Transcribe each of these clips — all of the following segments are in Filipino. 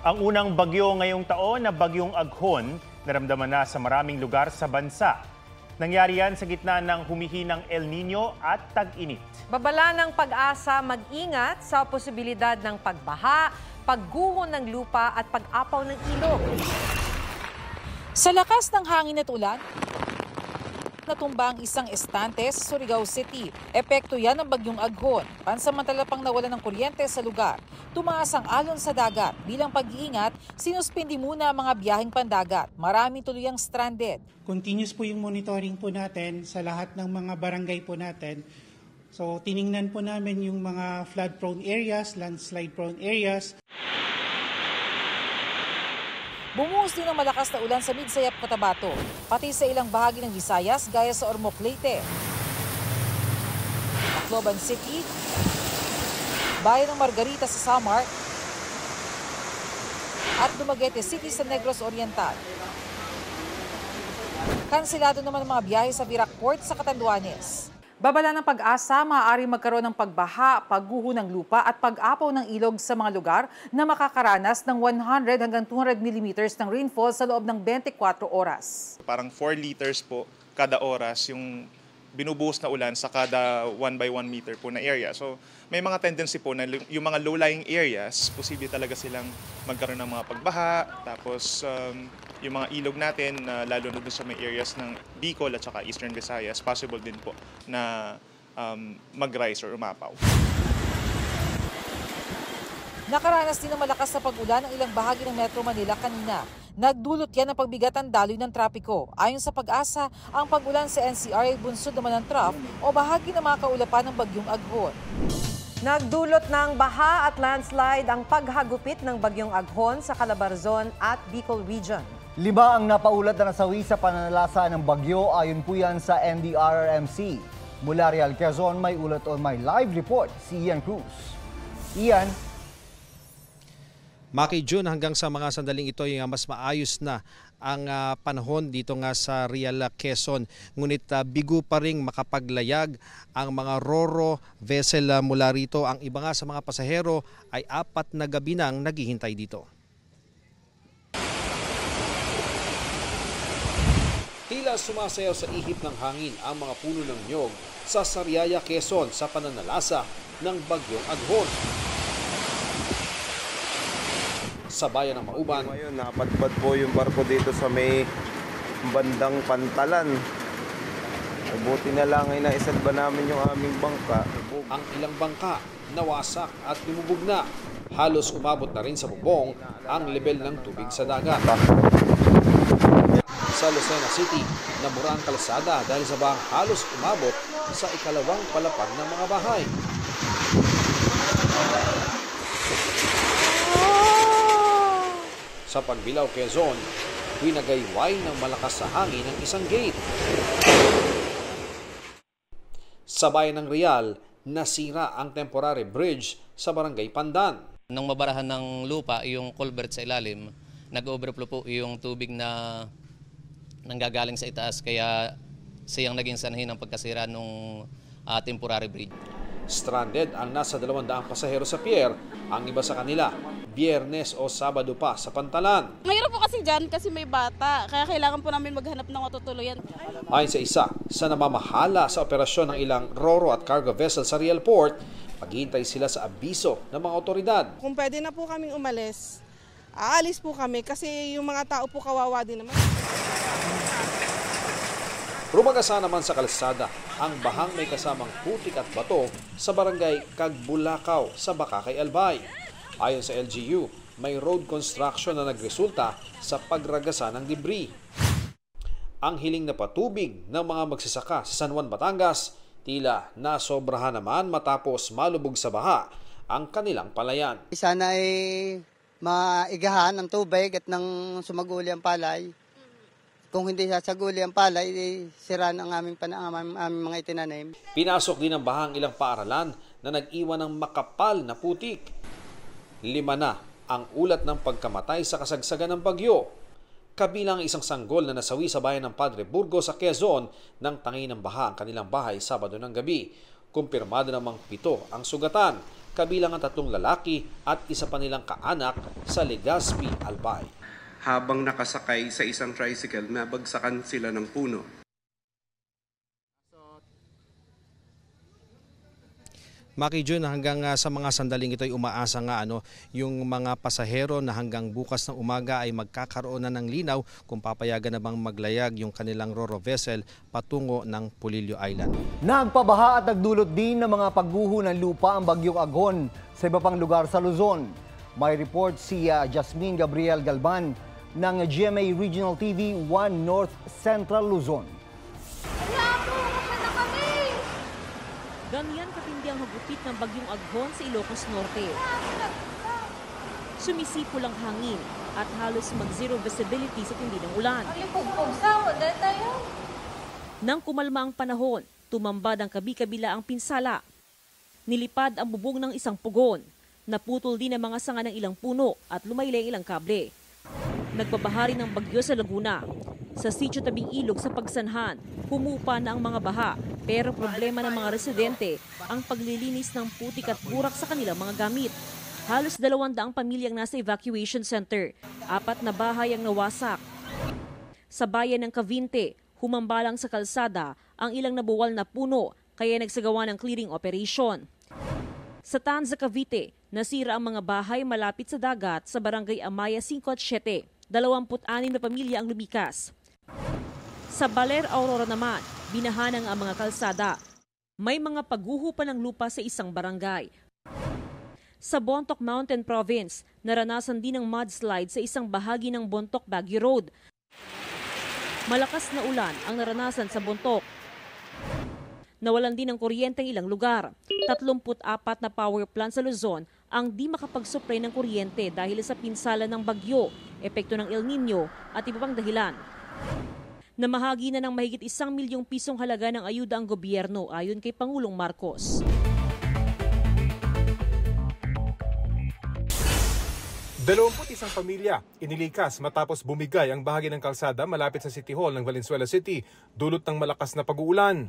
Ang unang bagyo ngayong taon na bagyong Aghon, naramdaman na sa maraming lugar sa bansa. Nangyari yan sa gitna ng humihinang El Nino at tag-init. Babala ng Pag-asa mag-ingat sa posibilidad ng pagbaha, pagguho ng lupa at pag-apaw ng ilog. Sa lakas ng hangin at ulan, natumba ang isang estante sa Surigao City. Epekto yan ng bagyong Aghon. Pansamantala pang nawala ng kuryente sa lugar. Tumaas ang alon sa dagat. Bilang pag-iingat, sinuspindi muna ang mga biyaheng pandagat. Maraming tuluyang stranded. Continuous po yung monitoring po natin sa lahat ng mga barangay po natin. So tiningnan po namin yung mga flood-prone areas, landslide-prone areas. Bumuhos din ang malakas na ulan sa Midsayap, Cotabato, pati sa ilang bahagi ng Visayas gaya sa Ormoc, Leyte. Tacloban City, bayan ng Margarita sa Samar, at Dumaguete City sa Negros Oriental. Kanselado naman ang mga biyahe sa Virac Port sa Catanduanes. Babala ng Pag-asa, maaaring magkaroon ng pagbaha, pagguho ng lupa at pag-apaw ng ilog sa mga lugar na makakaranas ng 100 hanggang 200 millimeters ng rainfall sa loob ng 24 oras. Parang 4 liters po kada oras yung binubuhos na ulan sa kada 1 by 1 meter po na area. So may mga tendency po na yung mga low-lying areas, posible talaga silang magkaroon ng mga pagbaha. Tapos yung mga ilog natin, lalo na doon sa may areas ng Bicol at saka Eastern Visayas, possible din po na mag-rise or umapaw. Nakaranas din ng malakas na pag-ulan ng ilang bahagi ng Metro Manila kanina. Nagdulot yan ng pagbigatan daloy ng trapiko. Ayon sa Pag-asa, ang pag-ulan sa NCR ay bunsod naman ng trough o bahagi ng mga kaulapan ng bagyong Aghon. Nagdulot ng baha at landslide ang paghagupit ng bagyong Aghon sa Calabarzon at Bicol Region. 5 ang napaulat na nasawi sa pananalasa ng bagyo ayon po yan sa NDRRMC. Mula Real Quezon, may ulat o may live report si Ian Cruz. Ian? Maki June, hanggang sa mga sandaling ito ay mas maayos na ang panahon dito nga sa Real Quezon. Ngunit bigo pa ring makapaglayag ang mga Roro vessel mula rito. Ang iba nga sa mga pasahero ay 4 na gabi nang naghihintay dito. Tila sumasayaw sa ihip ng hangin ang mga puno ng niyog sa Sariaya, Quezon sa pananalasa ng bagyong Aghon. Sa bayan ng Mauban, ngayon napadpad po yung barko dito sa may bandang Pantalan. Buti na lang ay naisalba namin yung aming bangka. Ang ilang bangka nawasak at lumubog na. Halos umabot na rin sa bubong ang level ng tubig sa dagat. Sa Lucena City, nabura ang kalsada dahil sa bahang halos umabot sa ikalawang palapag ng mga bahay. Sa Pagbilao, Quezon, winagayway ng malakas sa hangin ng isang gate. Sa bayan ng Real, nasira ang temporary bridge sa Barangay Pandan. Nang mabarahan ng lupa yung culvert sa ilalim, nag-overflow po yung tubig na nanggagaling sa itaas, kaya siyang naging sanhi ng pagkasira ng temporary bridge. Stranded ang nasa 200 pasahero sa pier, ang iba sa kanila Biyernes o Sabado pa sa Pantalan. Mahirap po kasi dyan kasi may bata, kaya kailangan po namin maghanap ng matutuluyan. Ayon sa isa sa namamahala sa operasyon ng ilang Roro at cargo vessel sa Real Port, maghihintay sila sa abiso ng mga otoridad. Kung pwede na po kaming umalis, aalis po kami kasi yung mga tao po kawawa din naman. Rumagasa naman sa kalsada ang bahang may kasamang putik at bato sa barangay Cagbulakaw sa Bakakay, Albay. Ayon sa LGU, may road construction na nagresulta sa pagragasa ng debris. Ang hiling na patubig ng mga magsasaka sa San Juan, Batangas, tila nasobrahan naman matapos malubog sa baha ang kanilang palayan. Sana ay maigahan ng tubig at ng sumaguli ang palay. Kung hindi sasaguli ang palay, sira ang aming mga itinanim. Pinasok din ng bahang ilang paaralan na nag-iwan ng makapal na putik. 5 na ang ulat ng pagkamatay sa kasagsagan ng bagyo. Kabilang isang sanggol na nasawi sa bayan ng Padre Burgos sa Quezon nang tangin ng baha ang kanilang bahay Sabado ng gabi. Kumpirmado namang 7 ang sugatan. kabilang ang 3 lalaki at isa pa nilang kaanak sa Legazpi, Albay. Habang nakasakay sa isang tricycle, nabagsakan sila ng puno. Maki Jun, hanggang sa mga sandaling ito ay umaasa nga yung mga pasahero na hanggang bukas ng umaga ay magkakaroon na ng linaw kung papayagan na bang maglayag yung kanilang ro-ro vessel patungo ng Polillo Island. Nagpabaha at nagdulot din ng mga pagguho ng lupa ang bagyong Aghon sa iba pang lugar sa Luzon. May report si Jasmine Gabriel Galban ng GMA Regional TV 1 North Central Luzon. Ganyan katindi ang hagupit ng bagyong Aghon sa Ilocos Norte. Sumisipo lang hangin at halos mag-zero visibility sa tindi ng ulan. Nang kumalma ang panahon, tumambad ang kabi-kabila ang pinsala. Nilipad ang bubong ng isang pugon. Naputol din ang mga sanga ng ilang puno at lumaylay ilang kable. Nagpabahari ng bagyo sa Laguna. Sa sitio tabing ilog sa Pagsanhan, humupa na ang mga baha, pero problema ng mga residente ang paglilinis ng putik at burak sa kanilang mga gamit. Halos 200 pamilyang nasa evacuation center, 4 na bahay ang nawasak. Sa bayan ng Cavite, humambalang sa kalsada ang ilang nabuwal na puno, kaya nagsagawa ng clearing operation. Sa Tanza, Cavite, nasira ang mga bahay malapit sa dagat sa barangay Amaya 5 at 7. 26 na pamilya ang lumikas. Sa Baler, Aurora naman, binahanang ang mga kalsada. May mga pagguho pa ng lupa sa isang barangay. Sa Bontoc Mountain Province, naranasan din ng mudslide sa isang bahagi ng Bontoc Baguio Road. Malakas na ulan ang naranasan sa Bontoc. Nawalan din ng kuryente ang ilang lugar. 34 na power plant sa Luzon ang di makapag-supply ng kuryente dahil sa pinsala ng bagyo, epekto ng El Nino at iba pang dahilan. Namahagi na ng mahigit 1 milyong pisong halaga ng ayuda ang gobyerno ayon kay Pangulong Marcos. Isang pamilya inilikas matapos bumigay ang bahagi ng kalsada malapit sa City Hall ng Valenzuela City dulot ng malakas na pag-uulan.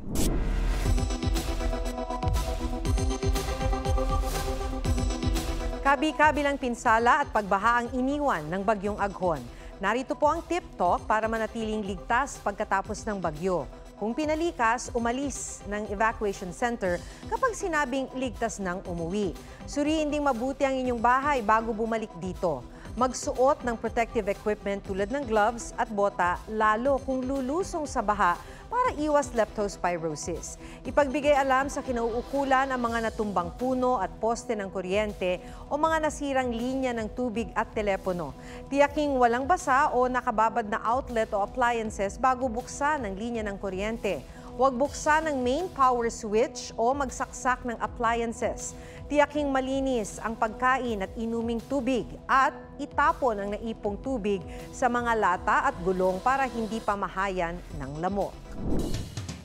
Kabi-kabilang pinsala at pagbaha ang iniwan ng bagyong Aghon. Narito po ang tip talk para manatiling ligtas pagkatapos ng bagyo. Kung pinalikas, umalis ng evacuation center kapag sinabing ligtas nang umuwi. Suriin ding mabuti ang inyong bahay bago bumalik dito. Magsuot ng protective equipment tulad ng gloves at bota, lalo kung lulusong sa baha para iwas leptospirosis. Ipagbigay alam sa kinauukulan ang mga natumbang puno at poste ng kuryente o mga nasirang linya ng tubig at telepono. Tiyaking walang basa o nakababad na outlet o appliances bago buksan ang linya ng kuryente. Huwag buksan ang main power switch o magsaksak ng appliances. Tiyaking malinis ang pagkain at inuming tubig at itapon ang naipong tubig sa mga lata at gulong para hindi pamahayan ng lamok.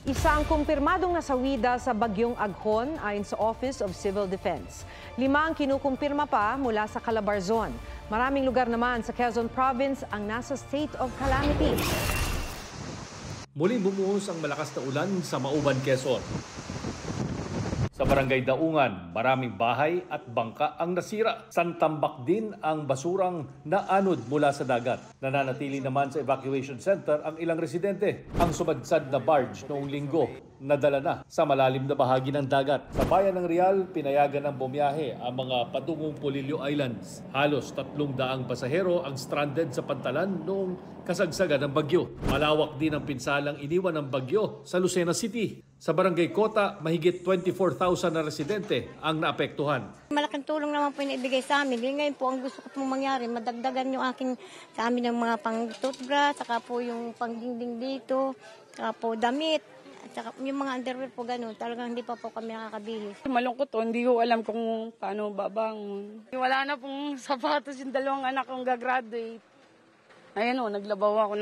Isa ang kumpirmadong nasawida sa bagyong Aghon ayon sa Office of Civil Defense. 5 ang kinukumpirma pa mula sa Calabarzon. Maraming lugar naman sa Quezon Province ang nasa state of calamity. Muling bumuhos ang malakas na ulan sa Mauban, Quezon. Sa Barangay Daungan, maraming bahay at bangka ang nasira. Santambak din ang basurang naanod mula sa dagat. Nananatili naman sa evacuation center ang ilang residente. Ang sumadsad na barge noong linggo, nadala na sa malalim na bahagi ng dagat. Sa bayan ng Real, pinayagan ng bumiyahe ang mga patungong Polillo Islands. Halos 300 pasahero ang stranded sa pantalan noong kasagsagan ng bagyo. Malawak din ang pinsalang iniwan ng bagyo sa Lucena City. Sa Barangay Kota, mahigit 24,000 na residente ang naapektuhan. Malaking tulong naman po inibigay sa amin. Ngayon po, ang gusto ko pong mangyari, madagdagan yung aking sa amin ng mga pang-toothbrush, saka po yung pang-dingding dito, saka po damit, saka yung mga underwear po gano'n. Talagang hindi pa po kami nakakabili. Malungkot to, hindi ko alam kung paano babangon. Wala na pong sapatos yung 2 anak kong gagraduate. Ayan o, naglabaw ako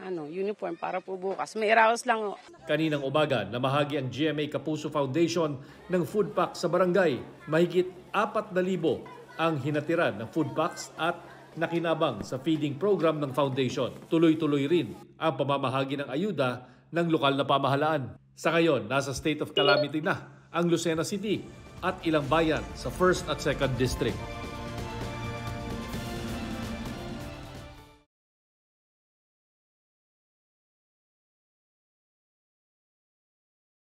ng uniform para po bukas. May raos lang o. Kaninang umaga, namahagi ang GMA Kapuso Foundation ng food pack sa barangay. Mahigit 4,000 ang hinatiran ng food packs at nakinabang sa feeding program ng foundation. Tuloy-tuloy rin ang pamamahagi ng ayuda ng lokal na pamahalaan. Sa ngayon, nasa state of calamity na ang Lucena City at ilang bayan sa 1st at 2nd District.